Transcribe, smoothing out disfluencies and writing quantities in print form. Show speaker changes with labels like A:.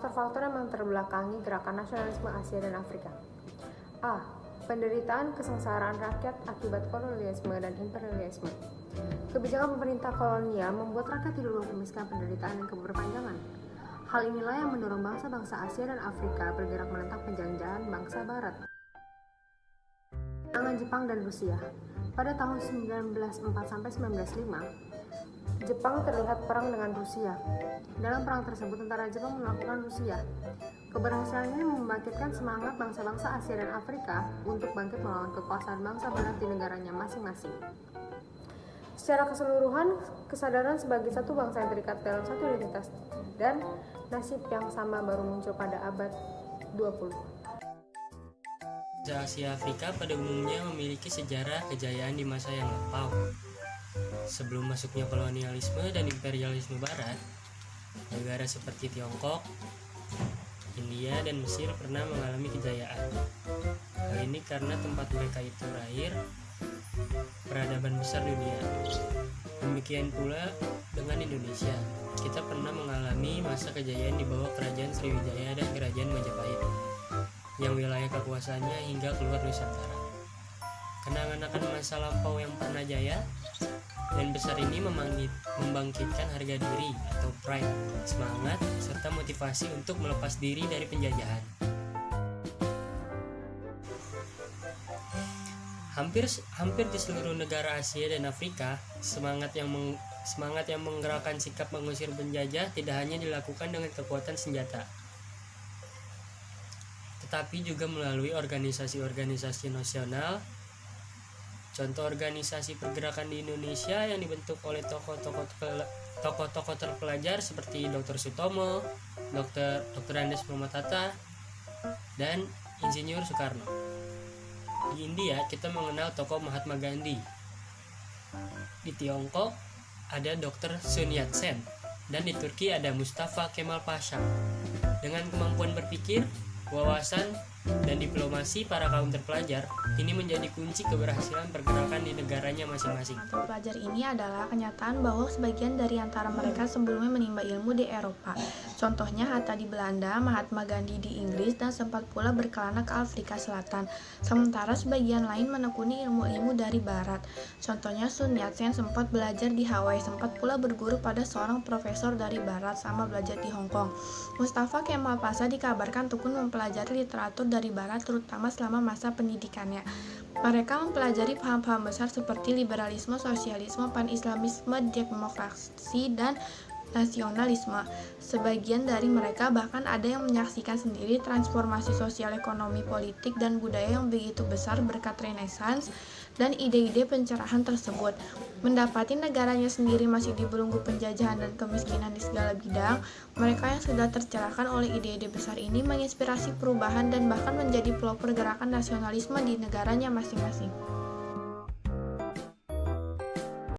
A: Faktor-faktor yang terbelakangi gerakan nasionalisme Asia dan Afrika. A. Penderitaan kesengsaraan rakyat akibat kolonialisme dan imperialisme. Kebijakan pemerintah kolonial membuat rakyat hidup memiskkan penderitaan yang berkepanjangan. Hal inilah yang mendorong bangsa-bangsa Asia dan Afrika bergerak menentang penjajahan bangsa Barat. Tangan Jepang dan Rusia. Pada tahun 1904-1905, Jepang terlihat perang dengan Rusia. Dalam perang tersebut, tentara Jepang menaklukkan Rusia. Keberhasilan ini membangkitkan semangat bangsa-bangsa Asia dan Afrika untuk bangkit melawan kekuasaan bangsa Barat di negaranya masing-masing. Secara keseluruhan, kesadaran sebagai satu bangsa yang terikat dalam satu identitas dan nasib yang sama baru muncul pada abad 20.
B: Asia Afrika pada umumnya memiliki sejarah kejayaan di masa yang lampau. Sebelum masuknya kolonialisme dan imperialisme Barat, negara seperti Tiongkok, India, dan Mesir pernah mengalami kejayaan. Hal ini karena tempat mereka itu lahir peradaban besar dunia. Demikian pula dengan Indonesia. Kita pernah mengalami masa kejayaan di bawah Kerajaan Sriwijaya dan Kerajaan Majapahit, yang wilayah kekuasaannya hingga keluar Nusantara. Kenangan akan masa lampau yang pernah jaya dan besar ini membangkitkan harga diri atau pride, semangat, serta motivasi untuk melepas diri dari penjajahan. Hampir di seluruh negara Asia dan Afrika, semangat yang menggerakkan sikap mengusir penjajah tidak hanya dilakukan dengan kekuatan senjata, tetapi juga melalui organisasi-organisasi nasional. Contoh organisasi pergerakan di Indonesia yang dibentuk oleh tokoh-tokoh terpelajar seperti Dr. Sutomo, Dr. Andes Muhammad Hatta, dan Insinyur Soekarno. Di India kita mengenal tokoh Mahatma Gandhi. Di Tiongkok ada Dr. Sun Yat-sen, dan di Turki ada Mustafa Kemal Pasha. Dengan kemampuan berpikir, wawasan, dan diplomasi para kaum terpelajar, ini menjadi kunci keberhasilan pergerakan di negaranya masing-masing.
C: Terpelajar ini adalah kenyataan bahwa sebagian dari antara mereka sebelumnya menimba ilmu di Eropa. Contohnya Hatta di Belanda, Mahatma Gandhi di Inggris, dan sempat pula berkelana ke Afrika Selatan. Sementara sebagian lain menekuni ilmu-ilmu dari Barat. Contohnya Sun Yat-sen sempat belajar di Hawaii, sempat pula berguru pada seorang profesor dari Barat sama belajar di Hong Kong. Mustafa Kemal Pasha dikabarkan tekun mempelajari literatur dari Barat, terutama selama masa pendidikannya. Mereka mempelajari paham-paham besar seperti liberalisme, sosialisme, pan-islamisme, demokrasi, dan nasionalisme. Sebagian dari mereka bahkan ada yang menyaksikan sendiri transformasi sosial, ekonomi, politik, dan budaya yang begitu besar berkat Renaissance dan ide-ide pencerahan tersebut. Mendapati negaranya sendiri masih dibelenggu penjajahan dan kemiskinan di segala bidang, mereka yang sudah tercerahkan oleh ide-ide besar ini menginspirasi perubahan dan bahkan menjadi pelopor gerakan nasionalisme di negaranya masing-masing.